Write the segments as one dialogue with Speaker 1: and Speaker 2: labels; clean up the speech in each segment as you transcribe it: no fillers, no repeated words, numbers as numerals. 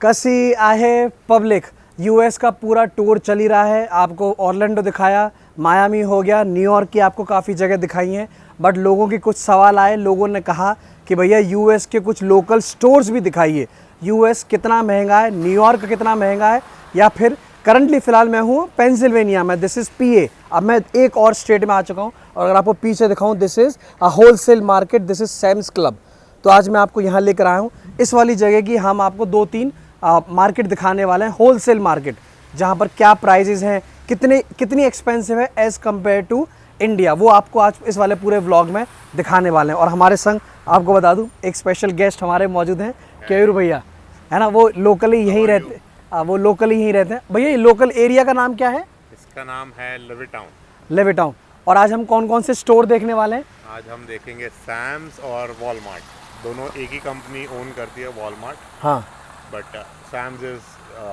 Speaker 1: कसी आहे public. US का पूरा टूर चल ही रहा है। आपको ऑरलैंडो दिखाया, मायामी हो गया, न्यूयॉर्क की आपको काफ़ी जगह दिखाई हैं। बट लोगों के कुछ सवाल आए, लोगों ने कहा कि भैया यूएस के कुछ लोकल स्टोर्स भी दिखाइए। यूएस कितना महंगा है, न्यूयॉर्क कितना महंगा है, या फिर करंटली फ़िलहाल मैं हूँ पेंसिल्वेनिया में, दिस इज़ पीए। अब मैं एक और स्टेट में आ चुका हूँ और अगर आपको पीछे दिखाऊँ, this is a wholesale market, this is Sam's club. तो आज मैं आपको यहाँ लेकर आया हूँ इस वाली जगह की। हम आपको 2-3 मार्केट दिखाने वाले हैं, होलसेल मार्केट, जहाँ पर क्या प्राइजेस हैं, कितनी एक्सपेंसिव है एज़ कम्पेयर टू इंडिया, वो आपको आज इस वाले पूरे व्लॉग में दिखाने वाले हैं। और हमारे संग आपको बता दूं एक स्पेशल गेस्ट हमारे मौजूद हैं, केयूर भैया, है ना। वो लोकली यहीं रहते हैं। भैया ये लोकल एरिया का नाम क्या है?
Speaker 2: इसका नाम है लेविटाउन।
Speaker 1: लेविटाउन। और आज हम कौन कौन से स्टोर देखने वाले हैं?
Speaker 2: आज हम देखेंगे सैम्स और वॉलमार्ट, दोनों एक ही कंपनी ओन करती है, वॉलमार्ट।
Speaker 1: हाँ,
Speaker 2: but Sam's is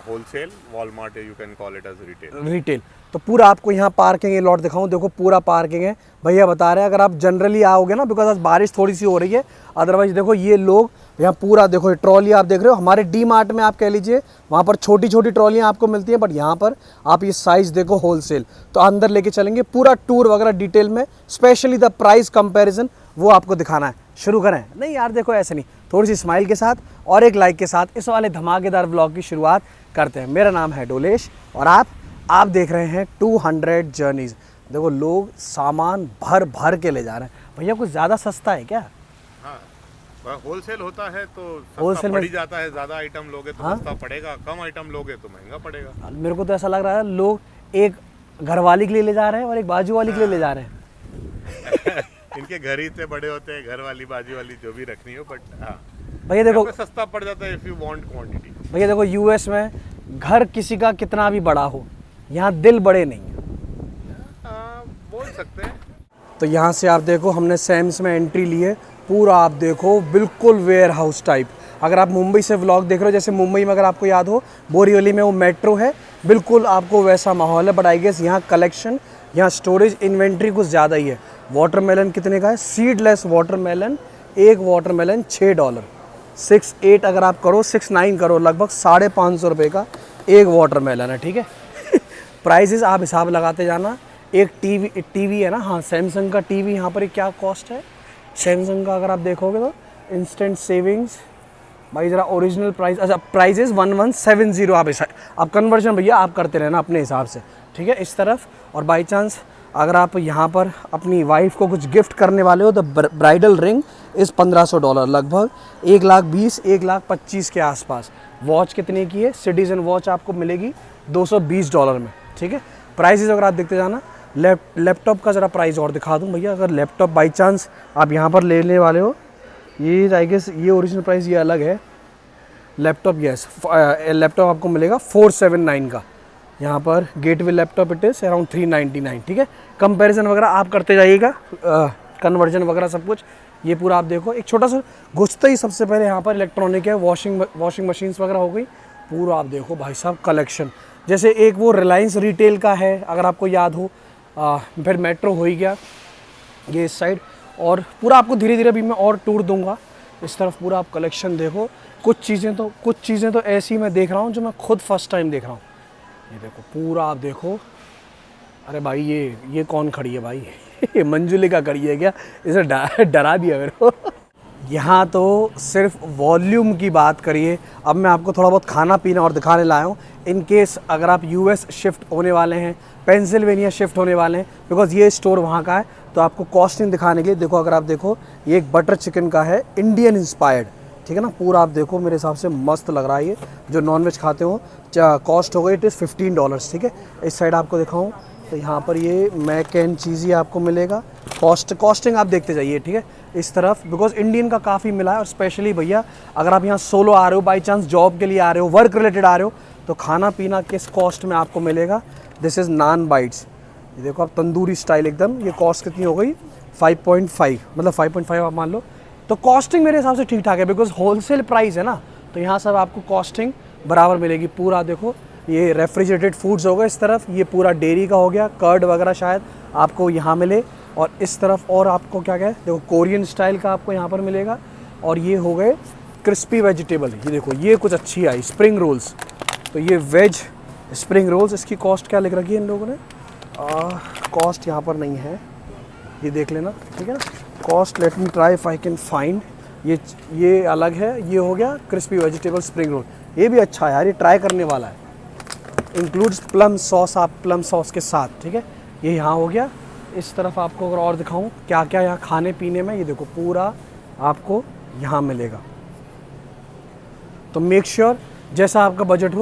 Speaker 2: wholesale, Walmart you can call it as
Speaker 1: retail. तो पूरा आपको यहाँ पार्किंग ये लॉट दिखाऊं, देखो पूरा पार्किंग है। भैया बता रहे हैं अगर आप जनरली आओगे ना, बिकॉज आज बारिश थोड़ी सी हो रही है, अदरवाइज देखो ये लोग यहाँ पूरा देखो, ट्रॉली आप देख रहे हो। हमारे डी मार्ट में आप कह लीजिए वहाँ पर छोटी छोटी ट्रॉलियाँ आपको मिलती हैं, बट यहाँ पर आप ये साइज़ देखो होलसेल। तो अंदर लेके चलेंगे, पूरा टूर वगैरह डिटेल में, स्पेशली द प्राइस कंपेरिजन वो आपको दिखाना है। शुरू करें? नहीं यार देखो ऐसे नहीं, थोड़ी सी स्माइल के साथ और एक लाइक के साथ इस वाले धमाकेदार व्लॉग की शुरुआत करते हैं। मेरा नाम है डोलेश और आप देख रहे हैं 200 जर्नीज़। देखो लोग सामान भर भर के ले जा रहे हैं। भैया कुछ ज़्यादा सस्ता है क्या?
Speaker 2: हाँ, होलसेल होता है तो
Speaker 1: होलसेल
Speaker 2: पड़ ही जाता है। ज़्यादा आइटम लोगे तो सस्ता पड़ेगा, कम आइटम लोगे तो महंगा पड़ेगा।
Speaker 1: मेरे को तो ऐसा लग रहा है लोग एक घरवाली के लिए ले जा रहे हैं और एक बाजू वाली के लिए ले जा रहे हैं।
Speaker 2: इनके घर ही इतने बड़े होते हैं, घर वाली बाजू वाली जो भी रखनी हो। बट हाँ
Speaker 1: भैया देखो
Speaker 2: सस्ता पड़ जाता है इफ़ यू वांट क्वांटिटी।
Speaker 1: भैया देखो यूएस में घर किसी का कितना भी बड़ा हो, यहाँ दिल बड़े नहीं है,
Speaker 2: बोल सकते हैं।
Speaker 1: तो यहाँ से आप देखो हमने सैम्स में एंट्री ली है। पूरा आप देखो बिल्कुल वेयर हाउस टाइप। अगर आप मुंबई से व्लॉग देख रहे हो, जैसे मुंबई में अगर आपको याद हो बोरीवली में वो मेट्रो है, बिल्कुल आपको वैसा माहौल है। बट आई गेस यहाँ कलेक्शन, यहाँ स्टोरेज, इन्वेंट्री कुछ ज़्यादा ही है। वाटरमेलन कितने का है? सीडलेस वाटरमेलन, एक वाटरमेलन $6, 6-8 अगर आप करो, 6-9 करो, लगभग 550 रुपये का एक वाटरमेलन है, ठीक है। प्राइजेस आप हिसाब लगाते जाना। एक टीवी है ना, हाँ सैमसंग का टीवी यहाँ पर क्या कॉस्ट है सैमसंग का, अगर आप देखोगे तो इंस्टेंट सेविंग्स भाई ज़रा ओरिजिनल प्राइस, अच्छा प्राइजेस 1170। आप कन्वर्जन भैया आप करते रहना अपने हिसाब से, ठीक है। इस तरफ और बाई चांस अगर आप यहाँ पर अपनी वाइफ को कुछ गिफ्ट करने वाले हो तो ब्राइडल रिंग इस $1500, लगभग 1,20,000 1,25,000 के आसपास। वॉच कितने की है? सिटीजन वॉच आपको मिलेगी $220 में, ठीक है। प्राइसेस अगर आप देखते जाना। लैपटॉप का ज़रा प्राइस और दिखा दूँ भैया। अगर लैपटॉप बाई चांस आप यहाँ पर लेने वाले हो, ये आई गेस ये ओरिजिनल प्राइस ये अलग है। लैपटॉप यस, लैपटॉप आपको मिलेगा 479 का। यहाँ पर gateway laptop it is around 399, ठीक है। कंपैरिजन वगैरह आप करते जाइएगा, कन्वर्जन वगैरह सब कुछ। ये पूरा आप देखो, एक छोटा सा घुसते ही सबसे पहले यहाँ पर इलेक्ट्रॉनिक है, वॉशिंग मशीन्स वगैरह हो गई। पूरा आप देखो भाई साहब कलेक्शन, जैसे एक वो रिलायंस रिटेल का है अगर आपको याद हो, फिर मेट्रो हो ही गया ये इस साइड। और पूरा आपको धीरे धीरे अभी मैं और टूर दूंगा इस तरफ। पूरा आप कलेक्शन देखो। कुछ चीज़ें तो ऐसी मैं देख रहा हूँ जो मैं खुद फर्स्ट टाइम देख रहा हूँ। ये देखो पूरा आप देखो। अरे भाई ये कौन खड़ी है भाई? ये मंजुलिका खड़ी है क्या? इसे डरा दिया मेरे को। यहाँ तो सिर्फ वॉल्यूम की बात करिए। अब मैं आपको थोड़ा बहुत खाना पीना और दिखाने लाया हूँ, इन केस अगर आप यूएस शिफ्ट होने वाले हैं, पेंसिल्वेनिया शिफ्ट होने वाले हैं, बिकॉज ये स्टोर वहाँ का है, तो आपको कॉस्टिंग दिखाने के लिए देखो। अगर आप देखो ये एक बटर चिकन का है, इंडियन इंस्पायर्ड, ठीक है ना। पूरा आप देखो, मेरे हिसाब से मस्त लग रहा है ये। जो नॉनवेज खाते हो कॉस्ट हो गई इट इज़ $15, ठीक है। इस साइड आपको दिखाऊँ तो यहाँ पर ये मैक एंड चीज़ ही आपको मिलेगा। कॉस्टिंग आप देखते जाइए, ठीक है। इस तरफ बिकॉज इंडियन का काफ़ी मिला है। और स्पेशली भैया अगर आप यहाँ सोलो आ रहे हो, बाई चांस जॉब के लिए आ रहे हो, वर्क रिलेटेड आ रहे हो, तो खाना पीना किस कॉस्ट में आपको मिलेगा? This is naan bites. ये देखो आप तंदूरी स्टाइल एकदम। ये कॉस्ट कितनी हो गई? 5.5, मतलब 5.5 आप मान लो। तो कॉस्टिंग मेरे हिसाब से ठीक ठाक है, बिकॉज होलसेल प्राइस है ना, तो यहाँ सब आपको कॉस्टिंग बराबर मिलेगी। पूरा देखो ये रेफ्रिजरेटेड फूड्स हो गए इस तरफ, ये पूरा डेयरी का हो गया, कर्ड वगैरह शायद आपको यहाँ मिले। और इस तरफ और आपको क्या क्या है देखो, कोरियन स्टाइल का आपको यहाँ पर मिलेगा। और ये हो गए क्रिस्पी वेजिटेबल, ये देखो ये कुछ अच्छी आई, स्प्रिंग रोल्स। तो ये वेज स्प्रिंग रोल्स, इसकी कॉस्ट क्या लिख रखी है इन लोगों ने? कॉस्ट यहाँ पर नहीं है, ये देख लेना, ठीक है ना। Cost let me try if I can find. ये अलग है, ये हो गया क्रिस्पी वेजिटेबल स्प्रिंग रोल, ये भी अच्छा है यार, ये ट्राई करने वाला है। इंक्लूड्स प्लम सॉस, आप प्लम सॉस के साथ, ठीक है। ये यहाँ हो गया। इस तरफ आपको अगर और दिखाऊँ क्या क्या यहाँ खाने पीने में, ये देखो पूरा आपको यहाँ मिलेगा। तो मेक श्योर जैसा आपका बजट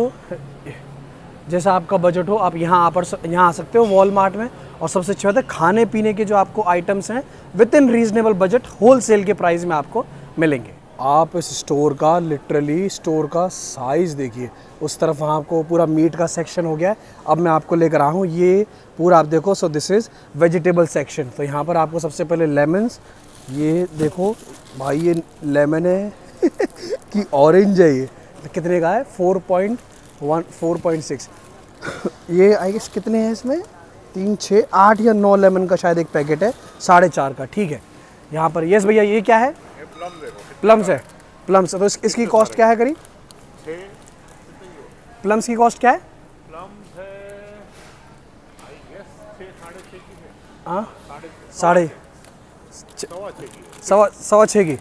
Speaker 1: हो, आप यहाँ आ सकते हो वॉलमार्ट में। और सबसे अच्छी बात है, खाने पीने के जो आपको आइटम्स हैं with in reasonable budget, wholesale के प्राइस में आपको मिलेंगे। आप इस स्टोर का लिटरली स्टोर का साइज़ देखिए। उस तरफ वहाँ आपको पूरा मीट का सेक्शन हो गया है। अब मैं आपको लेकर आया हूँ ये पूरा, आप देखो। So this is vegetable section. तो यहाँ पर आपको सबसे पहले लेमन्स, ये देखो भाई, ये लेमन है कि ऑरेंज है। ये कितने का है? 4.6 ये आई गेस कितने हैं इसमें? 3, 6, 8 या 9 लेमन का शायद एक पैकेट है, 4.5 का, ठीक है। यहाँ पर यस भैया, ये क्या है? प्लम्स है। प्लम्स है, तो इसकी कॉस्ट क्या है करीब? प्लम्स की कॉस्ट क्या है? हाँ, 6.5 की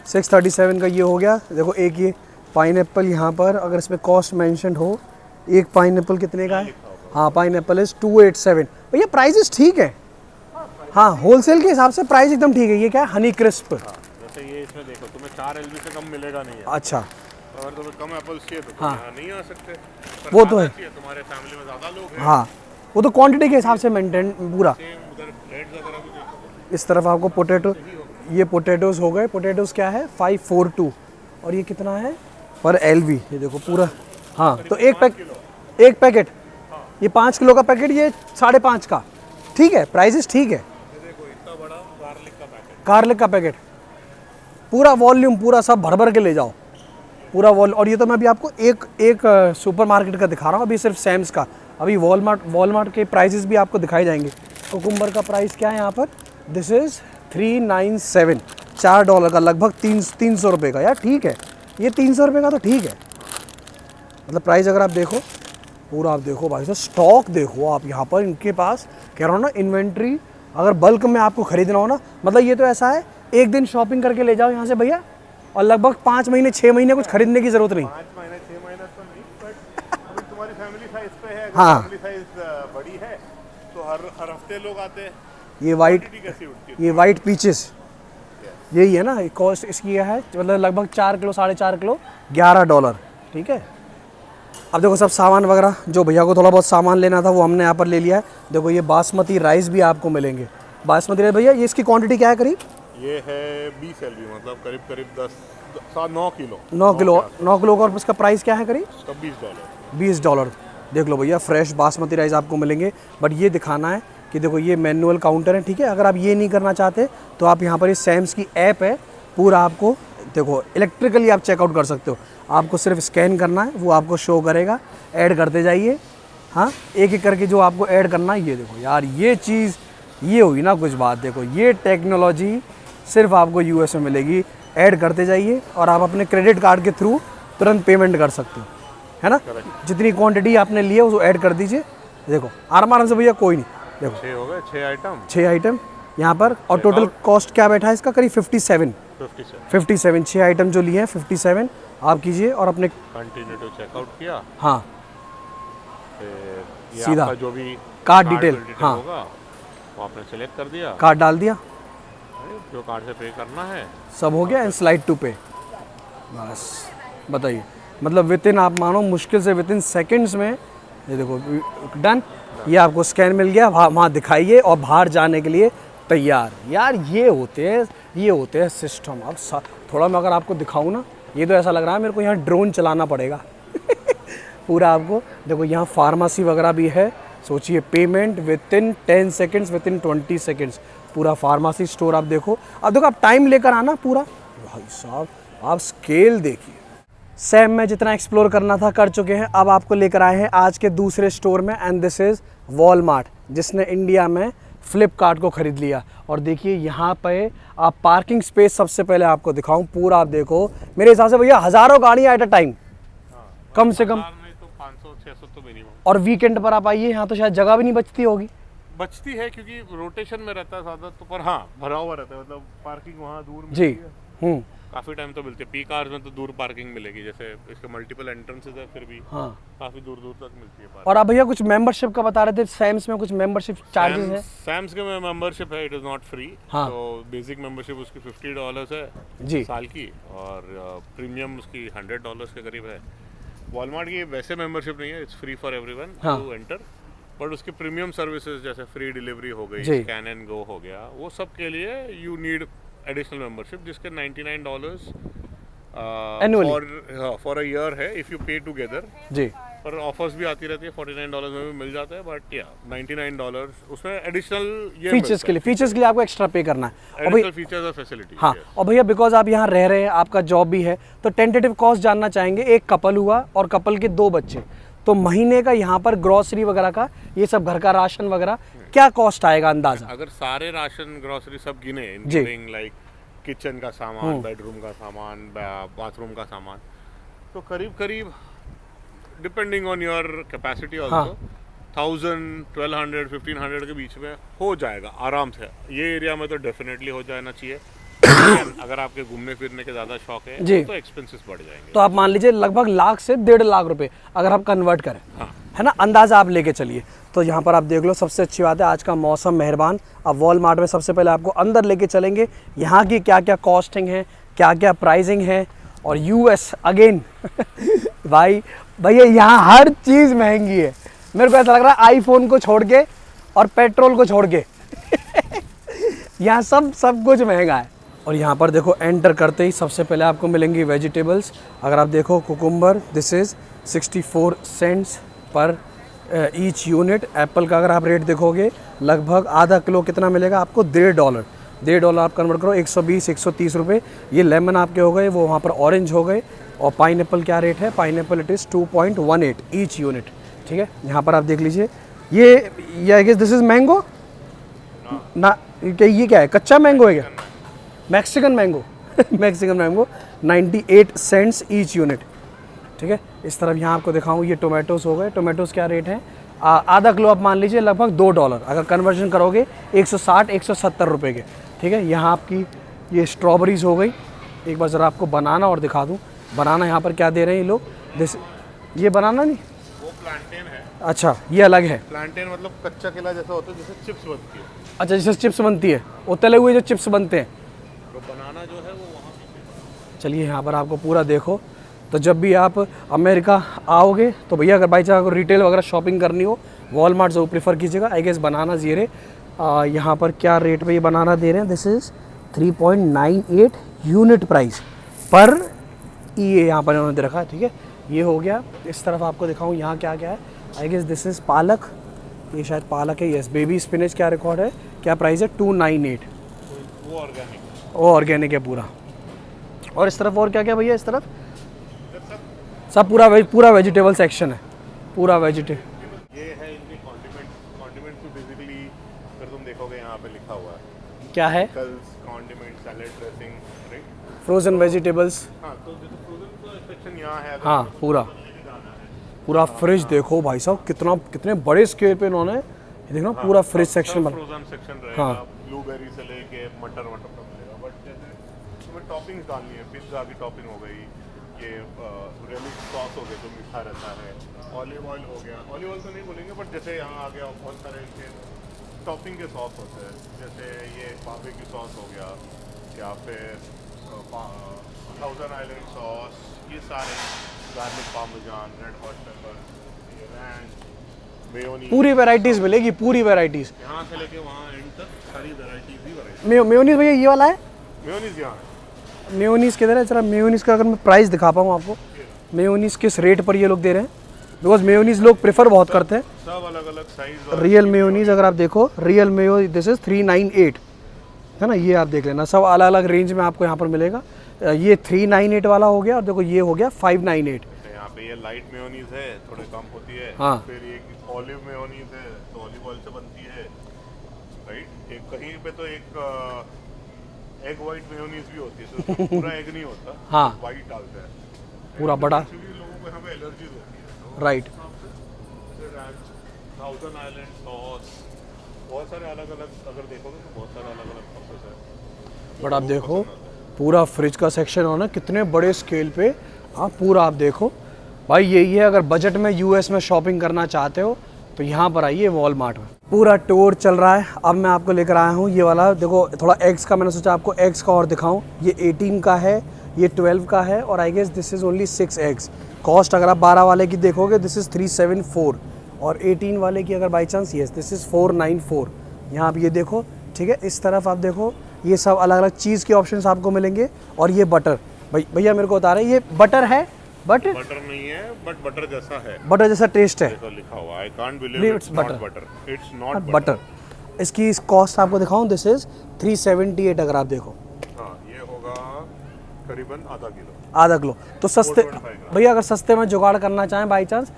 Speaker 1: 637 का ये हो गया। देखो एक ये पाइनएप्पल यहाँ पर, अगर इसमें कॉस्ट मेंशन हो, एक पाइनएप्पल कितने का है? हाँ, पाइनएप्पल इज़ 287। भैया प्राइसेस ठीक है, हाँ होलसेल के हिसाब से प्राइस एकदम ठीक है। ये क्या है? हनी क्रिस्प।
Speaker 2: जैसे ये इसमें देखो, तुम्हें 4 LB से कम मिलेगा नहीं है।
Speaker 1: अच्छा,
Speaker 2: अगर तुम्हें कम एप्पल्स चाहिए तो तुम यहाँ नहीं आ सकते।
Speaker 1: वो तो है,
Speaker 2: तुम्हारे फैमिली में ज़्यादा लोग हैं।
Speaker 1: हाँ वो तो क्वांटिटी के हिसाब से मेंटेन पूरा।
Speaker 2: उधर रेट वगैरह भी देखो।
Speaker 1: इस तरफ आपको पोटैटो, ये पोटैटोज़ हो गए। पोटैटोज़ क्या है? 542। और ये कितना है पर LB? ये देखो पूरा, हाँ। तो एक पैकेट, ये 5 किलो का पैकेट, ये 5.5 का, ठीक है। प्राइसेस ठीक है।
Speaker 2: देखो इतना बड़ा
Speaker 1: गार्लिक का पैकेट, पूरा वॉल्यूम, पूरा सब भर के ले जाओ, पूरा वॉल्यूम। और ये तो मैं अभी आपको एक सुपरमार्केट का दिखा रहा हूँ, अभी सिर्फ सैम्स का। अभी वॉलमार्ट के प्राइसेस भी आपको दिखाई जाएंगे। कुकुम्बर का प्राइस क्या है यहाँ पर? दिस इज़ 397, $4 का, लगभग 300 रुपये का। यार ठीक है, ये 300 रुपये का तो ठीक है। मतलब प्राइस अगर आप देखो पूरा, आप देखो भाई साहब, स्टॉक देखो आप यहाँ पर इनके पास। कह रहा हूँ ना, इन्वेंट्री अगर बल्क में आपको खरीदना हो ना, मतलब ये तो ऐसा है, एक दिन शॉपिंग करके ले जाओ यहाँ से भैया, और लगभग 5 महीने 6 महीने कुछ खरीदने की ज़रूरत नहीं।
Speaker 2: 5 महीने 6 महीने तो नहीं, बट अभी तुम्हारी फैमिली साइज पे है।
Speaker 1: हाँ,
Speaker 2: फैमिली साइज बड़ी है तो हर हफ्ते लोग आते हैं।
Speaker 1: ये वाइट,
Speaker 2: कैसी उठती है?
Speaker 1: ये वाइट पीचेस, यही है ना कॉस्ट इसकी है, मतलब लगभग 4 किलो 4.5 किलो $11, ठीक है। अब देखो सब सामान वगैरह जो भैया को थोड़ा बहुत सामान लेना था वो हमने यहाँ पर ले लिया है। देखो ये बासमती राइस भी आपको मिलेंगे। बासमती राइस भैया, ये इसकी क्वांटिटी क्या है करीब?
Speaker 2: ये है 20 LB, मतलब करीब 9 किलो।
Speaker 1: 9 किलो का। और इसका प्राइस क्या है करीब?
Speaker 2: इसका $20।
Speaker 1: $20। देख लो भैया, फ्रेश बासमती राइस आपको मिलेंगे। बट ये दिखाना है कि देखो ये मैनुअल काउंटर है, ठीक है। अगर आप ये नहीं करना चाहते तो आप यहाँ पर ये सैम्स की ऐप है, पूरा आपको देखो इलेक्ट्रिकली आप चेकआउट कर सकते हो। आपको सिर्फ स्कैन करना है, वो आपको शो करेगा, ऐड करते जाइए। हाँ, एक एक करके जो आपको ऐड करना है। ये देखो यार, ये चीज़ ये हुई ना कुछ बात। देखो ये टेक्नोलॉजी सिर्फ आपको US में मिलेगी। ऐड करते जाइए और आप अपने क्रेडिट कार्ड के थ्रू तुरंत पेमेंट कर सकते हो, है ना। जितनी क्वांटिटी आपने ली है उसको ऐड कर दीजिए। देखो आराम से भैया, कोई नहीं। देखो
Speaker 2: 6 हो गए,
Speaker 1: 6 आइटम यहाँ पर। और टोटल कॉस्ट क्या बैठा है इसका? करीब 57। 6 आइटम जो लिए हैं, 57 आप कीजिए और अपने
Speaker 2: कंटिन्यू टू चेकआउट किया।
Speaker 1: हाँ,
Speaker 2: फिर
Speaker 1: सीधा
Speaker 2: आपका जो भी
Speaker 1: कार्ड डिटेल, हाँ,
Speaker 2: होगा वो आपने सेलेक्ट कर दिया,
Speaker 1: कार्ड डाल दिया,
Speaker 2: जो कार्ड से पे करना है
Speaker 1: सब हो गया। एंड स्लाइड टू पे, बस बताइए। मतलब विद इन, आप मानो मुश्किल से विद इन सेकेंड्स में, ये देखो डन। ये आपको स्कैन मिल गया, वहाँ दिखाइए और बाहर जाने के लिए तैयार। यार ये होते हैं सिस्टम। अब थोड़ा मैं अगर आपको दिखाऊँ ना, ये तो ऐसा लग रहा है मेरे को यहाँ ड्रोन चलाना पड़ेगा पूरा आपको। देखो यहाँ फार्मेसी वगैरह भी है। सोचिए, payment with in 10 seconds, with in 20 seconds, पूरा फार्मेसी स्टोर आप देखो। अब देखो आप टाइम लेकर आना पूरा। भाई साहब आप स्केल देखिए। सैम में जितना एक्सप्लोर करना था कर चुके हैं। अब आपको लेकर आए हैं आज के दूसरे स्टोर में, एंड दिस इज़ वॉलमार्ट, जिसने इंडिया में फ्लिपकार्ट को ख़रीद लिया। और देखिए यहाँ पे आप पार्किंग स्पेस सबसे पहले आपको दिखाऊं, पूरा आप देखो, मेरे हिसाब से भैया हज़ारों गाड़ियाँ एट अ टाइम, कम से कम।
Speaker 2: तो 500-600 तो मिनिमम
Speaker 1: और वीकेंड पर आप आइए, यहाँ तो शायद जगह भी नहीं बचती होगी।
Speaker 2: बचती है क्योंकि रोटेशन में रहता है ज़्यादा, तो पर हाँ भरा हुआ रहता है, मतलब पार्किंग वहाँ दूर
Speaker 1: जी।
Speaker 2: मिलती है। काफ़ी टाइम तो मिलती है। पीक आवर्स में तो दूर पार्किंग मिलेगी, जैसे इसके मल्टीपल एंट्रेंसेस है, फिर भी
Speaker 1: हाँ।
Speaker 2: काफ़ी दूर दूर तक मिलती है
Speaker 1: और आप भैया कुछ मेंबरशिप का बता रहे थे, सैम्स में कुछ मेंबरशिप चार्जेस है?
Speaker 2: सैम्स के में मेंबरशिप है, इट इज़ नॉट फ्री।
Speaker 1: हाँ।
Speaker 2: तो बेसिक मेंबरशिप उसकी $50 है
Speaker 1: जी।
Speaker 2: साल की, और प्रीमियम उसकी $100 के करीब है। वॉलमार्ट की वैसे मेंबरशिप नहीं है, it's free for everyone to enter, but उसके प्रीमियम सर्विसेज जैसे फ्री डिलीवरी हो गई, स्कैन एंड गो हो गया, वो सब के लिए यू नीड एडिशनल मेंबरशिप, जिसके $99 फॉर अ ईयर है इफ़ यू पे टुगेदर
Speaker 1: जी।
Speaker 2: पर ऑफर्स भी आती रहती है, $49 में भी मिल जाता है, बट या $99 उसमें एडिशनल ये
Speaker 1: फीचर्स के लिए आपको एक्स्ट्रा पे करना है। और भैया
Speaker 2: फीचर्स और फैसिलिटी।
Speaker 1: हाँ, और भैया बिकॉज आप यहाँ रह रहे हैं, आपका जॉब भी है, तो टेंटेटिव कॉस्ट जानना चाहेंगे। एक कपल हुआ और कपल के 2 बच्चे, तो महीने का यहाँ पर ग्रोसरी वगैरह का, ये सब घर का राशन वगैरह क्या कॉस्ट आएगा अंदाजा?
Speaker 2: अगर सारे राशन ग्रोसरी सब गिने, इंक्लूडिंग लाइक किचन का सामान, बेडरूम का सामान, बाथरूम का सामान, तो करीब करीब depending on your capacity also 1000, 1200, 1500 के बीच में हो जाएगा आराम से। ये एरिया में तो डेफिनेटली हो जाना चाहिए। अगर आपके घूमने फिरने के ज़्यादा शौक है
Speaker 1: जी,
Speaker 2: तो एक्सपेंसेस बढ़ जाएंगे।
Speaker 1: तो आप मान लीजिए लगभग लाख से 1.5 लाख रुपए अगर आप कन्वर्ट करें, है ना, अंदाजा आप लेके चलिए। तो यहाँ पर आप देख लो, सबसे अच्छी बात है आज का मौसम मेहरबान। अब वॉलमार्ट में सबसे पहले आपको अंदर लेके चलेंगे, यहाँ की क्या क्या कॉस्टिंग है, क्या क्या प्राइसिंग है। और यूएस अगेन भाई भैया यहाँ हर चीज़ महंगी है। मेरे को ऐसा लग रहा है आईफोन को छोड़ के और पेट्रोल को छोड़ के यहाँ सब कुछ महंगा है। और यहाँ पर देखो एंटर करते ही सबसे पहले आपको मिलेंगी वेजिटेबल्स। अगर आप देखो cucumber, this is 64 cents per each unit. Apple का अगर आप रेट देखोगे लगभग आधा किलो कितना मिलेगा आपको, $1.5 आप कन्वर्ट करो 120-130 रुपये। ये लेमन आपके हो गए, वो वहाँ पर ऑरेंज हो गए। और पाइनएप्पल क्या रेट है, pineapple it is 2.18 each unit. ठीक है, यहाँ पर आप देख लीजिए, ये I guess this is mango ना, ये क्या है, कच्चा मैंगो है क्या? Mexican mango Mexican mango 98 cents each unit. ठीक है, इस तरफ यहाँ आपको दिखाऊँ, ये टोमेटोज़ हो गए। टोमेटोज़ क्या रेट है, आधा किलो आप मान लीजिए लगभग $2, अगर कन्वर्जन करोगे 160-170 रुपये के। ठीक है, यहाँ आपकी ये स्ट्रॉबेरीज़ हो गई। एक बार ज़रा आपको बनाना और दिखा दूँ, बनाना यहाँ पर क्या दे रहे हैं ये लोग, ये बनाना नहीं,
Speaker 2: वो प्लांटेन है।
Speaker 1: अच्छा, ये अलग है।
Speaker 2: प्लांटेन मतलब कच्चा केला जैसा होता है, जैसे चिप्स बनती है।
Speaker 1: अच्छा, जैसे चिप्स बनती है, वो तले हुए जो चिप्स बनते हैं,
Speaker 2: तो बनाना जो है वो वहाँ।
Speaker 1: चलिए यहाँ पर आपको पूरा देखो। तो जब भी आप अमेरिका आओगे तो भैया अगर बाई चांस आपको रिटेल वगैरह शॉपिंग करनी हो, वॉलमार्ट ज़रूर प्रेफर कीजिएगा। आई गेस बनाना ज़ीरे यहाँ पर क्या रेट पे ये बनाना दे रहे हैं, दिस इज़ 3.98 यूनिट प्राइस पर ये यहाँ पर इन्होंने दे रखा है। ठीक है, ये हो गया। इस तरफ आपको दिखाऊँ यहाँ क्या क्या है। आई गेस दिस इज़ पालक, ये शायद पालक है। यस, बेबी स्पिनच क्या रिकॉर्ड है, क्या प्राइस है, 298। वो ऑर्गेनिक है पूरा। और इस तरफ और क्या क्या भैया, इस तरफ सब पूरा वेजिटेबल सेक्शन है, पूरा वेजिटेबल।
Speaker 2: ये है इनकी कॉन्डिमेंट तो बेसिकली अगर तुम देखोगे यहाँ पे लिखा हुआ है
Speaker 1: क्या है,
Speaker 2: condiment, salad dressing, right,
Speaker 1: frozen vegetables.
Speaker 2: हाँ, तो जैसे फ्रोजन का सेक्शन यहाँ है।
Speaker 1: हाँ, पूरा फ्रिज देखो भाई साहब, कितने बड़े स्केल पे इन्होंने, ये देखो पूरा फ्रिज सेक्शन बना।
Speaker 2: फ्रोजन सेक्शन रहेगा, ब्लूबेरी से लेके मटर तक मिलेगा। बट जैसे तुम्हें टॉपिंग्स डालनी है, पिज्ज़ा की टॉपिंग हो गई, ये रेलिश सॉस हो गया जो मीठा रहता है, ऑलिव ऑयल हो गया, ऑलिव ऑयल तो नहीं बोलेंगे बट जैसे यहाँ आ गया बहुत सारे इनके टॉपिंग के सॉस होते हैं, जैसे ये बारबेक्यू सॉस हो गया या फिर थाउजेंड आइलैंड सॉस, ये सारे garlic parmesan, red hot paper, ये रैंच, मेयोनीज,
Speaker 1: पूरी वैरायटीज़ मिलेगी, पूरी वैरायटीज़
Speaker 2: यहाँ से लेके वहाँ एंड तक सारी वैरायटीज ही वैरायटी।
Speaker 1: मेयोनीज भैया ये वाला है,
Speaker 2: मेयोनीज यहाँ है।
Speaker 1: मेयोनीज किधर है, जरा मेयोनीज का अगर मैं प्राइस दिखा पाऊँ आपको, मेयोनीज किस रेट पर ये लोग दे रहे हैं, बिकॉज मेयोनीज लोग प्रेफर बहुत करते हैं।
Speaker 2: सब अलग अलग साइज।
Speaker 1: रियल मेयोनीज अगर आप देखो, रियल मेयो दिस इज 398 है ना, ये आप देख लेना, सब अलग अलग रेंज में आपको यहाँ पर मिलेगा। ये 398 वाला हो गया और देखो ये हो गया 598।
Speaker 2: यहाँ पे ये लाइट मेयोनीज है, थोड़े कम होती है।
Speaker 1: हाँ।
Speaker 2: फिर ये ऑलिव मेयोनीज है, तो ऑलिव ऑयल से बनती है। राइट। एक कहीं पे तो एक एग वाइट मेयोनीज भी होती है, तो पूरा एग नहीं होता,
Speaker 1: हाँ।
Speaker 2: वाइट डालते हैं।
Speaker 1: पूरा बड़ा,
Speaker 2: एक्चुअली लोगों को यहाँ पे एलर्जीज होती है,
Speaker 1: राइट।
Speaker 2: थाउजेंड आइलैंड सॉस, बहुत सारे अलग अलग, अगर देखोगे तो बहुत सारे अलग अलग सॉसेस है।
Speaker 1: बट आप देखो पूरा फ्रिज का सेक्शन हो ना, कितने बड़े स्केल पे। हाँ पूरा आप देखो भाई, यही है अगर बजट में यूएस में शॉपिंग करना चाहते हो तो यहाँ पर आइए वॉलमार्ट में। पूरा टूर चल रहा है। अब मैं आपको लेकर आया हूँ ये वाला, देखो थोड़ा एग्स का, मैंने सोचा आपको एग्स का और दिखाऊं। ये 18 का है, ये 12 का है, और I guess this is only 6 eggs. Cost अगर आप 12 वाले की देखोगे दिस इज़ 374, और 18 वाले की अगर by chance, yes this is 494। यहाँ आप ये देखो, ठीक है। इस तरफ आप देखो, ये सब अलग अलग चीज़ के ऑप्शंस आपको मिलेंगे। और ये बटर, भैया मेरे को बता रहे हैं ये बटर है, बट
Speaker 2: बटर नहीं है, बट बटर जैसा है,
Speaker 1: बटर जैसा टेस्ट है।
Speaker 2: देखो लिखा हुआ, I can't believe it's not butter, it's not
Speaker 1: butter. इसकी कॉस्ट आपको दिखाऊं, दिस इज 378 अगर आप देखो।
Speaker 2: हाँ, ये होगा करीबन आधा किलो।
Speaker 1: आधा किलो तो सस्ते
Speaker 2: 425 ग्राम।
Speaker 1: भैया, अगर सस्ते में जुगाड़ करना चाहें बाई चांस,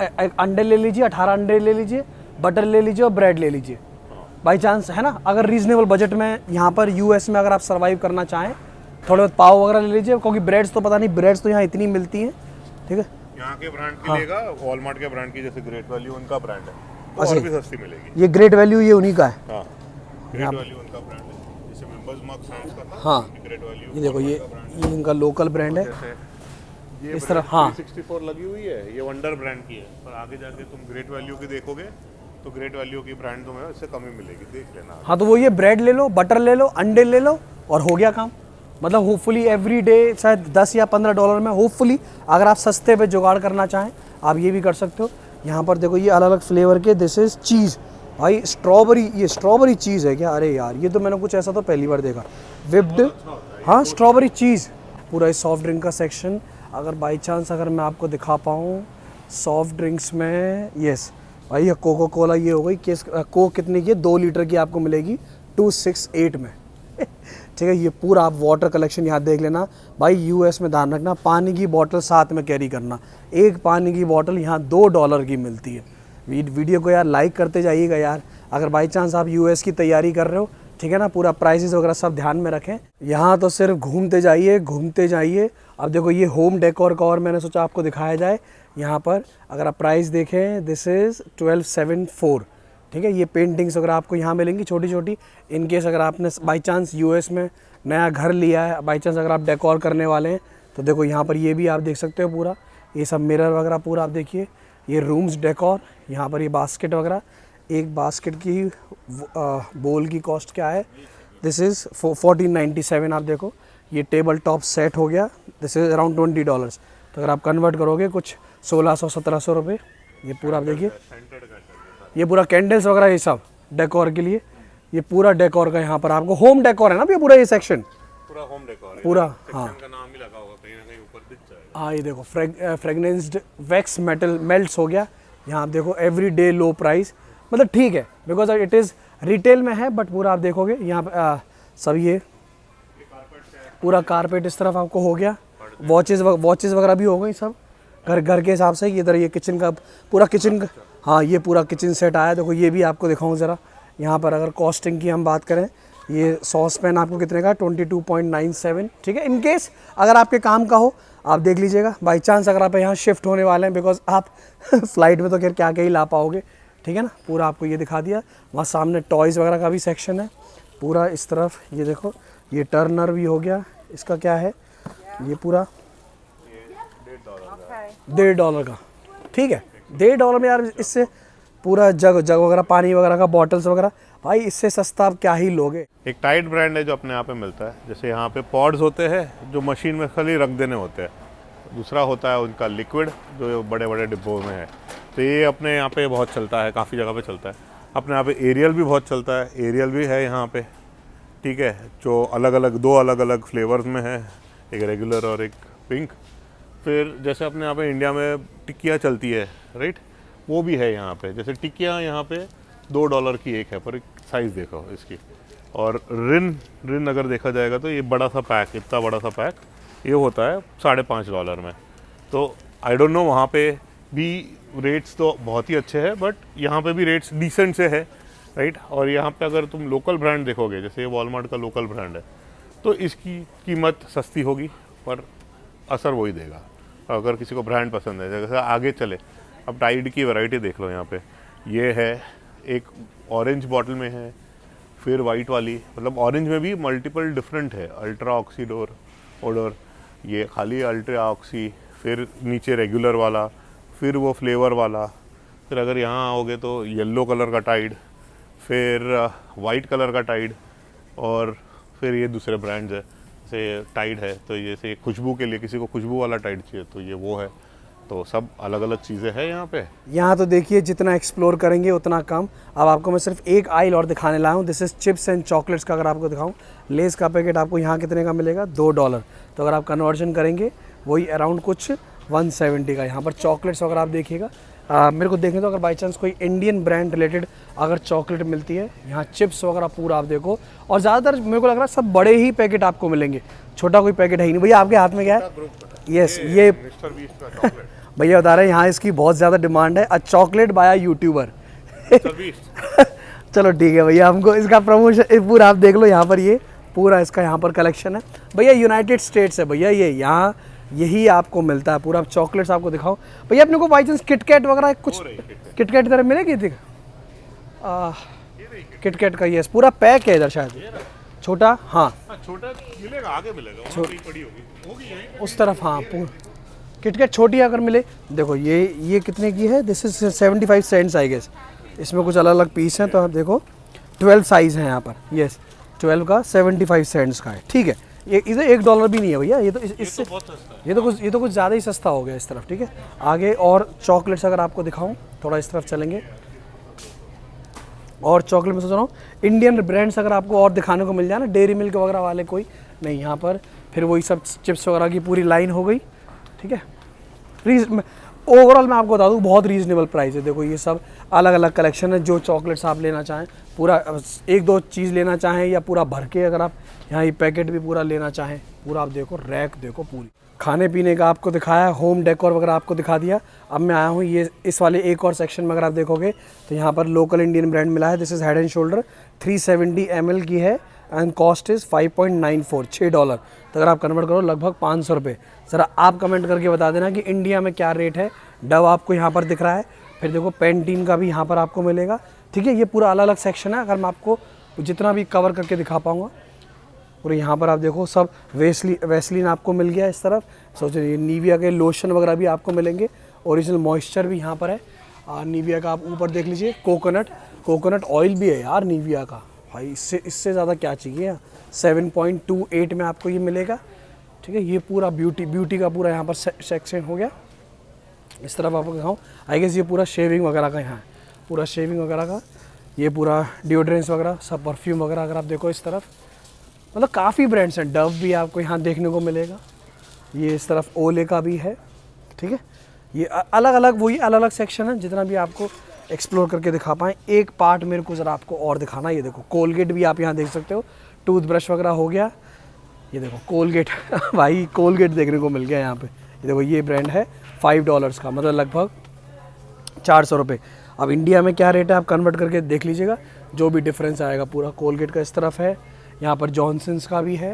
Speaker 1: अंडे ले लीजिए, 18 अंडे ले लीजिए, बटर ले लीजिए और ब्रेड ले लीजिए बाई चांस, है ना। अगर रीजनेबल बजट में यहाँ पर यूएस में अगर आप सर्वाइव करना चाहें, थोड़े बहुत पाव वगैरह ले लीजिए, क्योंकि ब्रेड्स तो पता नहीं, ब्रेड्स तो यहाँ इतनी मिलती हैं, ठीक है।
Speaker 2: यहाँ के ब्रांड की लेगा, वॉलमार्ट के ब्रांड की, जैसे ग्रेट वैल्यू उनका ब्रांड है, तो
Speaker 1: अच्छा।
Speaker 2: और भी सस्ती मिलेगी।
Speaker 1: ये ग्रेट वैल्यू ये उन्हीं का है।
Speaker 2: हाँ, ग्रेट वैल्यू उनका ब्रांड है, जैसे मेंबर्स मार्क सैम्स का था,
Speaker 1: हाँ।
Speaker 2: ग्रेट वैल्यू
Speaker 1: ये देखो, ये इनका लोकल ब्रांड है।
Speaker 2: जैसे ये
Speaker 1: इस तरह, हाँ।
Speaker 2: 364 लगी हुई है, ये वंडर ब्रांड की है, पर आगे जाके तुम ग्रेट वैल्यू की देखोगे तो ग्रेट वैल्यू की ब्रांड तुम्हें इससे कम ही मिलेगी, देख लेना।
Speaker 1: हाँ, तो वो ये ब्रेड ले लो, बटर ले लो, अंडे ले लो, और हो गया काम। मतलब होपफुली एवरी डे शायद 10 या 15 डॉलर में, होपफुली अगर आप सस्ते पे जुगाड़ करना चाहें आप ये भी कर सकते हो। यहाँ पर देखो ये अलग अलग फ्लेवर के, दिस इज़ चीज़ भाई, स्ट्रॉबेरी, ये स्ट्रॉबेरी चीज़ है क्या? अरे यार, ये तो मैंने कुछ ऐसा तो पहली बार देखा, विप्ड, हाँ स्ट्रॉबेरी चीज़। पूरा इस सॉफ्ट ड्रिंक का सेक्शन, अगर बाई चांस अगर मैं आपको दिखा पाऊँ सॉफ्ट ड्रिंक्स में, यस भाई, ये कोको कोला ये हो गई, केस कोक कितने की है, 2 लीटर की आपको मिलेगी 268 में ठीक है। ये पूरा आप वाटर कलेक्शन यहाँ देख लेना भाई। यूएस में ध्यान रखना, पानी की बोतल साथ में कैरी करना। एक पानी की बोतल यहाँ $2 की मिलती है। वीडियो को यार लाइक करते जाइएगा यार, अगर बाई चांस आप यूएस की तैयारी कर रहे हो, ठीक है ना। पूरा प्राइसेस वगैरह सब ध्यान में रखें। यहाँ तो सिर्फ घूमते जाइए, घूमते जाइए। अब देखो ये होम डेकोर का और मैंने सोचा आपको दिखाया जाए। यहाँ पर अगर आप प्राइस देखें, दिस इज़ 1274, ठीक है। ये पेंटिंग्स वगैरह आपको यहाँ मिलेंगी छोटी छोटी। इन केस अगर आपने बाई चांस यूएस में नया घर लिया है, बाई चांस अगर आप डेकोर करने वाले हैं, तो देखो यहाँ पर ये भी आप देख सकते हो। पूरा ये सब मिरर वगैरह पूरा आप देखिए। ये रूम्स डेकोर, यहाँ पर ये बास्केट वगैरह। एक बास्केट की बोल की कॉस्ट क्या है, दिस इज़ 1497। आप देखो ये टेबल टॉप सेट हो गया, दिस इज़ अराउंड $20। तो अगर आप कन्वर्ट करोगे कुछ 1600-1700 रुपये। ये पूरा आप देखिए, ये पूरा कैंडल्स वगैरह ये सब डेकोर के लिए। ये पूरा डेकोर का यहाँ पर आपको होम डेकोर है ना, ये पूरा ये सेक्शन
Speaker 2: पूरा होम डेकोर है,
Speaker 1: पूरा, हाँ
Speaker 2: का नाम ही लगा होगा, कहीं ना कहीं ऊपर दिख जाएगा।
Speaker 1: हाँ, ये देखो फ्रेगनेंस्ड वैक्स मेटल मेल्ट्स हो गया। यहाँ आप देखो एवरी डे लो प्राइस, मतलब ठीक है बिकॉज इट इज़ रिटेल में है, बट पूरा आप देखोगे यहाँ पर सब ये पूरा कारपेट इस तरफ आपको हो गया। वॉचेस वगैरह भी हो गई सब घर के हिसाब से। इधर ये किचन का पूरा किचन का, हाँ ये पूरा किचन सेट आया। देखो ये भी आपको दिखाऊं ज़रा। यहाँ पर अगर कॉस्टिंग की हम बात करें, ये सॉस पैन आपको कितने का, 22.97, ठीक है। इन केस अगर आपके काम का हो आप देख लीजिएगा। बाई चांस अगर आप यहाँ शिफ्ट होने वाले हैं, बिकॉज आप फ्लाइट में तो खैर क्या क्या ही ला पाओगे, ठीक है ना। पूरा आपको ये दिखा दिया। वहाँ सामने टॉयज़ वगैरह का भी सेक्शन है पूरा इस तरफ। ये देखो ये टर्नर भी हो गया, इसका क्या है, ये पूरा $1.5 का, ठीक है। $1.5 में यार इससे पूरा जग वगैरह, पानी वगैरह का बॉटल्स वगैरह, भाई इससे सस्ता आप क्या ही लोगे।
Speaker 2: एक टाइड ब्रांड है जो अपने यहाँ पे मिलता है। जैसे यहाँ पे पॉड्स होते हैं जो मशीन में खाली रख देने होते हैं, दूसरा होता है उनका लिक्विड जो बड़े बड़े डिब्बों में है। तो ये अपने यहाँ पे बहुत चलता है, काफ़ी जगह पे चलता है। अपने यहाँ पे एरियल भी बहुत चलता है, एरियल भी है यहाँ पे, ठीक है, जो दो अलग अलग फ्लेवर्स में है, एक रेगुलर और एक पिंक। फिर जैसे अपने यहाँ पे इंडिया में टिक्कियाँ चलती है, राइट, वो भी है यहाँ पे। जैसे टिक्कियाँ यहाँ पे $2 की एक है, पर एक साइज़ देखो इसकी। और रिन अगर देखा जाएगा तो ये बड़ा सा पैक, इतना बड़ा सा पैक ये होता है $5.5 में। तो आई डोंट नो, वहाँ पे भी रेट्स तो बहुत ही अच्छे हैं, बट यहाँ पे भी रेट्स डिसेंट से है। राइट। और यहाँ पे अगर तुम लोकल ब्रांड देखोगे, जैसे ये वॉलमार्ट का लोकल ब्रांड है, तो इसकी कीमत सस्ती होगी पर असर वही देगा। अगर किसी को ब्रांड पसंद है, जैसे आगे चले, अब टाइड की वैरायटी देख लो। यहाँ पे ये है, एक ऑरेंज बॉटल में है, फिर वाइट वाली, मतलब ऑरेंज में भी मल्टीपल डिफरेंट है, अल्ट्रा ऑक्सीडोर ओडोर, ये खाली अल्ट्रा ऑक्सी, फिर नीचे रेगुलर वाला, फिर वो फ्लेवर वाला, फिर अगर यहाँ आओगे तो येलो कलर का टाइड, फिर वाइट कलर का टाइड, और फिर ये दूसरे ब्रांड्स है, जैसे टाइड है तो जैसे खुशबू के लिए किसी को खुशबू वाला टाइड चाहिए तो ये वो है। तो सब अलग अलग चीज़ें हैं यहाँ पे।
Speaker 1: यहाँ तो देखिए जितना एक्सप्लोर करेंगे उतना कम। अब आपको मैं सिर्फ एक आइल और दिखाने लाया हूँ। This is chips and chocolates का अगर आपको दिखाऊँ, लेस का पैकेट आपको यहाँ कितने का मिलेगा, $2। तो अगर आप कन्वर्जन करेंगे वही अराउंड कुछ 170 का। यहाँ पर चॉकलेट्स अगर आप देखिएगा, मेरे को देखें तो अगर बाई चांस कोई इंडियन ब्रांड रिलेटेड अगर चॉकलेट मिलती है, यहाँ चिप्स वगैरह पूरा आप देखो। और ज़्यादातर मेरे को लग रहा है सब बड़े ही पैकेट आपको मिलेंगे, छोटा कोई पैकेट है ही नहीं। भैया आपके हाथ में क्या है? यस, ये
Speaker 2: मिस्टर बीस्ट का चॉकलेट
Speaker 1: भैया बता रहे हैं यहाँ इसकी बहुत ज़्यादा डिमांड है। A chocolate by YouTuber. चलो ठीक है भैया, हमको इसका प्रमोशन पूरा आप देख लो। यहाँ पर ये पूरा इसका यहाँ पर कलेक्शन है भैया। यूनाइटेड स्टेट्स है भैया ये, यहाँ यही आपको मिलता है पूरा। चॉकलेट्स आपको दिखाओ भैया। अपने को बाई चांस किटकैट वगैरह कुछ किटकैट तरह मिलेगी? देख किटकैट का ये पूरा पैक है इधर शायद, छोटा। हाँ
Speaker 2: छोटा मिलेगा, आगे मिलेगा, वहाँ कहीं पड़ी होगी
Speaker 1: उस तरफ। हाँ किटकैट छोटी अगर मिले, देखो ये कितने की है? This is 75 cents I guess. इसमें कुछ अलग अलग पीस हैं, तो आप देखो 12 साइज़ है यहाँ पर। यस 12 का 75 सेंट्स का है, ठीक है। ये इधर $1 भी नहीं है भैया, ये तो इससे ये तो कुछ ज़्यादा ही सस्ता हो गया इस तरफ, ठीक है। आगे और चॉकलेट्स अगर आपको दिखाऊं, थोड़ा इस तरफ चलेंगे। और चॉकलेट में सोच रहा हूँ इंडियन ब्रांड्स अगर आपको और दिखाने को मिल जाए ना, डेयरी मिल्क वगैरह वाले कोई नहीं। यहाँ पर फिर वही सब चिप्स वगैरह की पूरी लाइन हो गई, ठीक है। ओवरऑल मैं आपको बता दूँ बहुत रीज़नेबल प्राइस है। देखो ये सब अलग अलग कलेक्शन है। जो चॉकलेट्स आप लेना चाहें, पूरा एक दो चीज़ लेना चाहें या पूरा भर के, अगर आप यहाँ ये पैकेट भी पूरा लेना चाहें, पूरा आप देखो रैक देखो पूरी। खाने पीने का आपको दिखाया, होम डेकोर वगैरह आपको दिखा दिया। अब मैं आया हूँ ये इस वाले एक और सेक्शन में। अगर आप देखोगे तो यहाँ पर लोकल इंडियन ब्रांड मिला है। This is head and shoulder, 370 ml की है एंड कॉस्ट इज़ $5.94, $6। तो अगर आप कन्वर्ट करो लगभग 500 रुपये। ज़रा आप कमेंट करके बता देना कि इंडिया में क्या रेट है। डव आपको यहाँ पर दिख रहा है, फिर देखो पेंटीन का भी यहाँ पर आपको मिलेगा, ठीक है। ये पूरा अलग अलग सेक्शन है, अगर मैं आपको जितना भी कवर करके दिखा पाऊँगा। और यहाँ पर आप देखो सब वेस्लिन आपको मिल गया इस तरफ। सोचो ये निविया के लोशन वगैरह भी आपको मिलेंगे। ओरिजिनल मॉइस्चर भी यहाँ पर है निविया का। आप ऊपर देख लीजिए कोकोनट ऑयल भी है यार निविया का। भाई इससे ज़्यादा क्या चाहिए। 7.28 में आपको ये मिलेगा, ठीक है। ये पूरा ब्यूटी का पूरा यहाँ पर सेक्शन हो गया। इस तरफ आपको दिखाऊँ, आई गेस ये पूरा शेविंग वगैरह का यहाँ है, पूरा शेविंग वगैरह का। ये पूरा डिओड्रेंस वगैरह सब, परफ्यूम वगैरह अगर आप देखो इस तरफ, मतलब काफ़ी ब्रांड्स हैं। डव भी आपको यहाँ देखने को मिलेगा। ये इस तरफ ओले का भी है, ठीक है। ये अलग अलग सेक्शन है, जितना भी आपको एक्सप्लोर करके दिखा पाएँ। एक पार्ट मेरे को ज़रा आपको और दिखाना। ये देखो कोलगेट भी आप यहाँ देख सकते हो, टूथब्रश वगैरह हो गया। ये देखो कोलगेट भाई कोलगेट देखने को मिल गया यहाँ पे। ये देखो ये ब्रांड है $5 का, मतलब लगभग 400 रुपये। अब इंडिया में क्या रेट है आप कन्वर्ट करके देख लीजिएगा, जो भी डिफरेंस आएगा। पूरा कोलगेट का इस तरफ है, यहाँ पर जॉनसन्स का भी है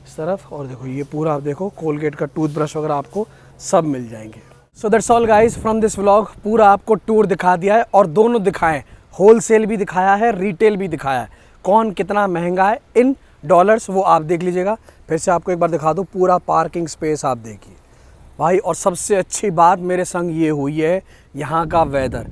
Speaker 1: इस तरफ। और देखो ये पूरा आप देखो कोलगेट का टूथब्रश वगैरह आपको सब मिल जाएंगे। So that's all guys from this vlog. पूरा आपको टूर दिखा दिया है, और दोनों दिखाएं, होलसेल भी दिखाया है, रिटेल भी दिखाया है। कौन कितना महंगा है इन डॉलर्स वो आप देख लीजिएगा। फिर से आपको एक बार दिखा दूँ, पूरा पार्किंग स्पेस आप देखिए भाई। और सबसे अच्छी बात मेरे संग ये हुई है यहाँ का वेदर।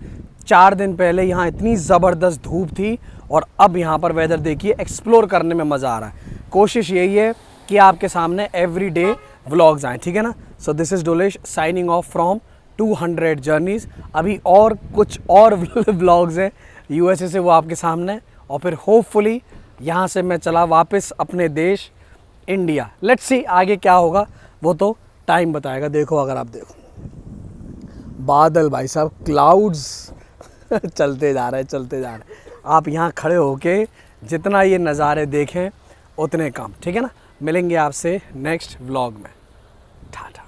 Speaker 1: 4 दिन पहले यहाँ इतनी ज़बरदस्त धूप थी, और अब यहाँ पर वेदर देखिए, एक्सप्लोर करने में मज़ा आ रहा है। कोशिश यही है कि आपके सामने एवरी डे व्लॉग्स आएँ, ठीक है ना। So this is Dolesh signing off from 200 journeys. अभी और कुछ और व्लॉग्स हैं USA से, वो आपके सामने। और फिर होपफुली यहाँ से मैं चला वापस अपने देश इंडिया। लेट्स सी आगे क्या होगा, वो तो टाइम बताएगा। देखो अगर आप देखो बादल भाई साहब, क्लाउड्स चलते जा रहे हैं। आप यहाँ खड़े होके जितना ये नज़ारे देखें उतने कम, ठीक है ना। मिलेंगे आपसे नेक्स्ट व्लॉग में। टाटा।